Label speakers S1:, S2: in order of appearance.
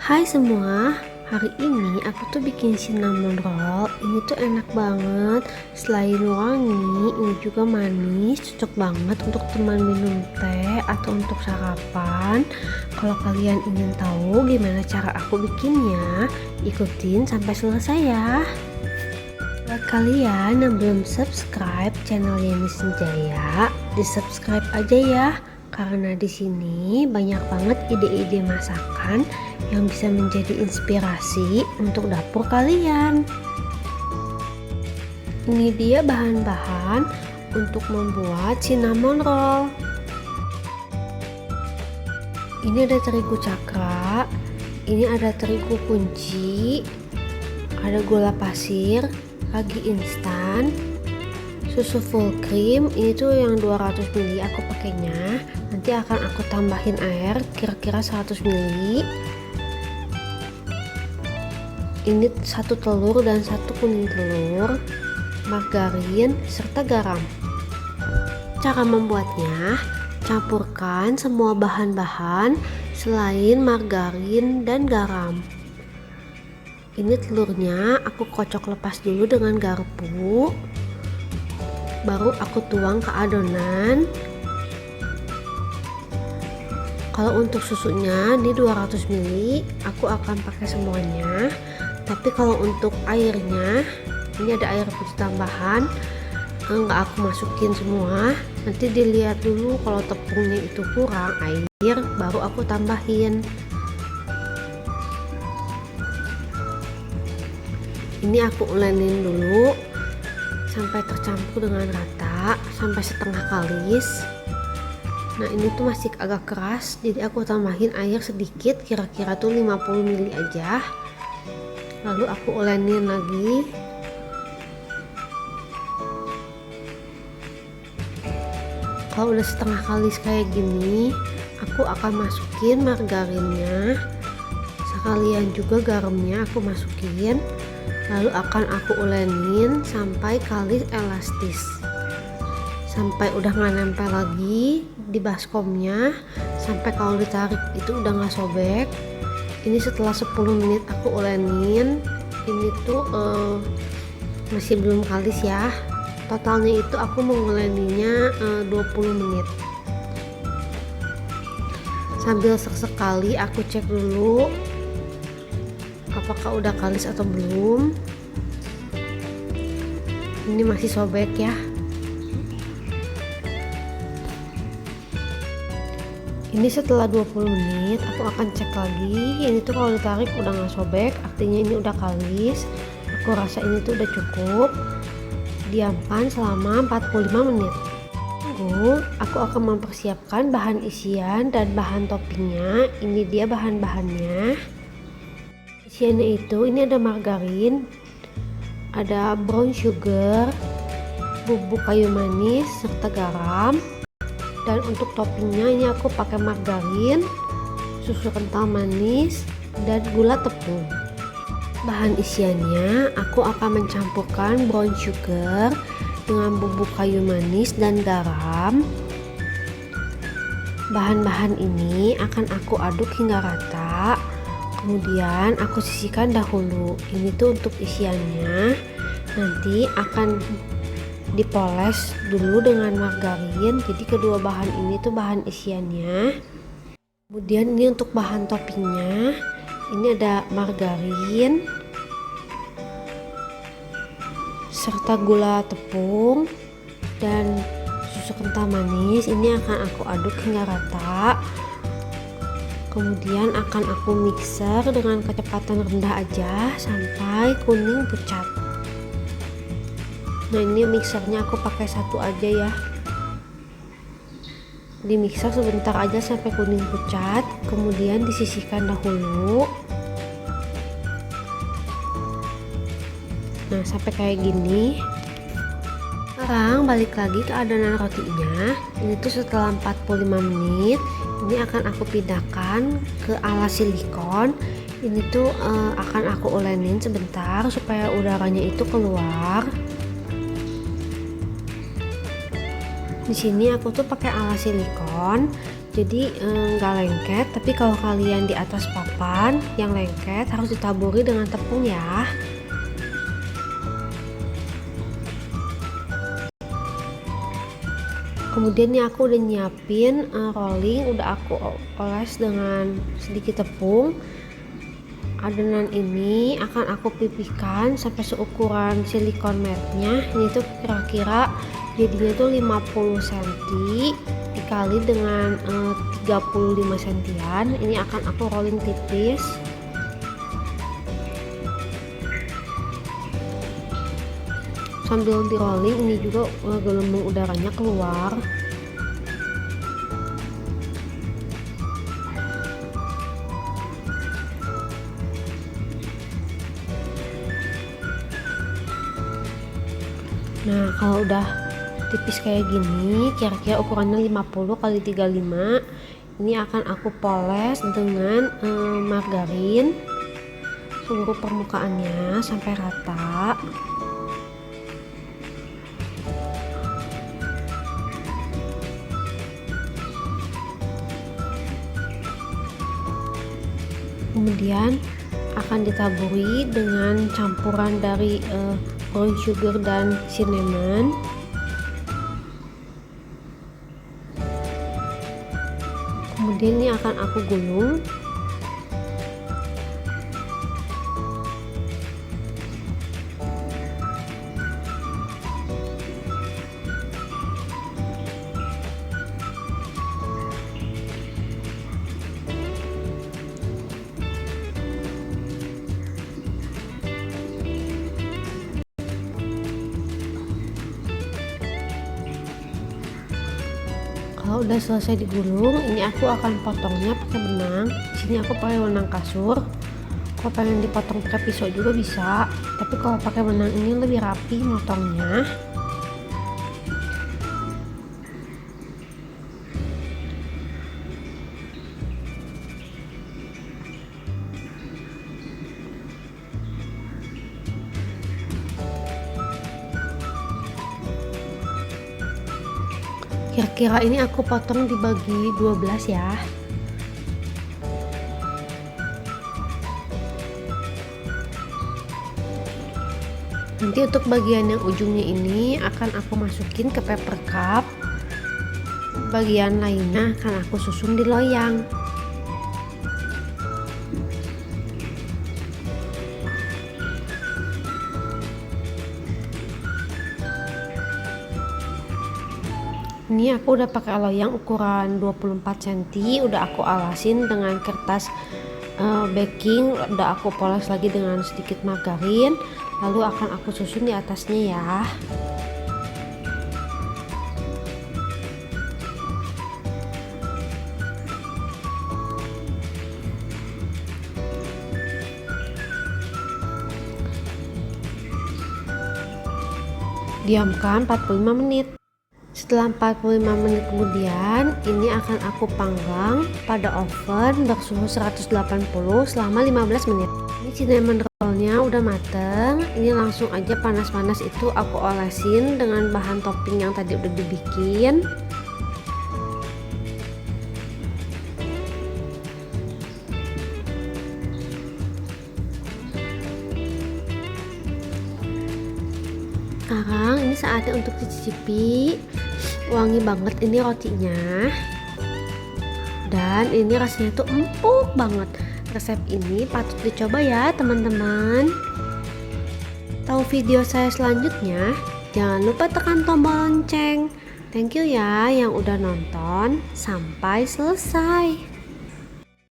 S1: Hai semua, hari ini aku tuh bikin cinnamon roll. Ini tuh enak banget, selain wangi, ini juga manis, cocok banget untuk teman minum teh atau untuk sarapan. Kalau kalian ingin tahu gimana cara aku bikinnya, ikutin sampai selesai ya. Buat kalian yang belum subscribe channel Yeni Senjaya, di subscribe aja ya. Karena di sini banyak banget ide-ide masakan yang bisa menjadi inspirasi untuk dapur kalian. Ini dia bahan-bahan untuk membuat cinnamon roll. Ini ada terigu cakra, ini ada terigu kunci, ada gula pasir, ragi instan, susu full cream. Ini tuh yang 200 ml aku pakainya. Nanti akan aku tambahin air kira-kira 100 ml. Ini 1 telur dan 1 kuning telur, margarin serta garam. Cara membuatnya, campurkan semua bahan-bahan selain margarin dan garam. Ini telurnya aku kocok lepas dulu dengan garpu, baru aku tuang ke adonan. Kalau untuk susunya ini 200 ml, aku akan pakai semuanya. Tapi kalau untuk airnya, ini ada air putih tambahan, nggak aku masukin semua. Nanti dilihat dulu kalau tepungnya itu kurang air, baru aku tambahin. Ini aku ulenin dulu sampai tercampur dengan rata, sampai setengah kalis. Nah ini tuh masih agak keras, jadi aku tambahin air sedikit, kira-kira tuh 50 ml aja. Lalu aku ulenin lagi. Kalau udah setengah kalis kayak gini, aku akan masukin margarinnya, sekalian juga garamnya aku masukin. Lalu akan aku ulenin sampai kalis elastis, sampai udah nggak nempel lagi di baskomnya, sampai kalau ditarik itu udah nggak sobek. Ini setelah 10 menit aku ulenin. Ini tuh masih belum kalis ya. Totalnya itu aku menguleninnya 20 menit. Sambil sekali aku cek dulu apakah udah kalis atau belum. Ini masih sobek ya. Ini setelah 20 menit aku akan cek lagi. Ini tuh kalau ditarik udah nggak sobek, artinya ini udah kalis. Aku rasa ini tuh udah cukup. Diamkan selama 45 menit. Tunggu, aku akan mempersiapkan bahan isian dan bahan toppingnya. Ini dia bahan-bahannya. Isiannya itu, ini ada margarin, ada brown sugar, bubuk kayu manis serta garam. Dan untuk toppingnya ini aku pakai margarin, susu kental manis, dan gula tepung. Bahan isiannya, aku akan mencampurkan brown sugar dengan bubuk kayu manis dan garam. Bahan-bahan ini akan aku aduk hingga rata. Kemudian aku sisihkan dahulu. Ini tuh untuk isiannya. Nanti akan dipoles dulu dengan margarin. Jadi kedua bahan ini tuh bahan isiannya. Kemudian ini untuk bahan toppingnya, ini ada margarin serta gula tepung dan susu kental manis. Ini akan aku aduk hingga rata. Kemudian akan aku mixer dengan kecepatan rendah aja sampai kuning pucat. Nah ini mixernya aku pakai satu aja ya. Di mixer sebentar aja sampai kuning pucat, kemudian disisihkan dahulu. Nah sampai kayak gini. Sekarang balik lagi ke adonan rotinya. Ini tuh setelah 45 menit, ini akan aku pindahkan ke alas silikon. Ini tuh akan aku ulenin sebentar supaya udaranya itu keluar. Di sini aku tuh pakai alas silikon. jadi nggak lengket. Tapi kalau kalian di atas papan yang lengket harus ditaburi dengan tepung ya. Kemudian nih aku udah nyiapin rolling, udah aku oles dengan sedikit tepung. Adonan ini akan aku pipihkan sampai seukuran silikon matnya. Ini tuh kira-kira jadinya tuh 50 cm dikali dengan 35 cm. Ini akan aku rolling tipis. Sambil di rolling ini juga gelembung udaranya keluar. Nah, kalau udah tipis kayak gini, kira-kira ukurannya 50 kali 35, ini akan aku poles dengan margarin seluruh permukaannya sampai rata. Kemudian akan ditaburi dengan campuran dari brown sugar dan cinnamon. Kemudian ini akan aku gulung. Kalau udah selesai digulung, ini aku akan potongnya pakai benang. Di sini aku pakai benang kasur. Kalau pengen dipotong pakai pisau juga bisa, tapi kalau pakai benang ini lebih rapi motongnya. Kira-kira ini aku potong dibagi 12 ya. Nanti untuk bagian yang ujungnya ini akan aku masukin ke paper cup. Bagian lainnya akan aku susun di loyang. Ini aku udah pakai loyang ukuran 24 cm, udah aku alasin dengan kertas baking, udah aku poles lagi dengan sedikit margarin, lalu akan aku susun di atasnya ya. Diamkan 45 menit. Setelah 45 menit kemudian, ini akan aku panggang pada oven bersuhu 180 selama 15 menit. Ini cinnamon rollnya udah mateng. Ini langsung aja panas-panas itu aku olesin dengan bahan topping yang tadi udah dibikin. Sekarang ini saatnya untuk dicicipi. Wangi banget ini rotinya, dan ini rasanya tuh empuk banget. Resep ini patut dicoba ya teman-teman. Tahu video saya selanjutnya? Jangan lupa tekan tombol lonceng. Thank you ya yang udah nonton sampai selesai.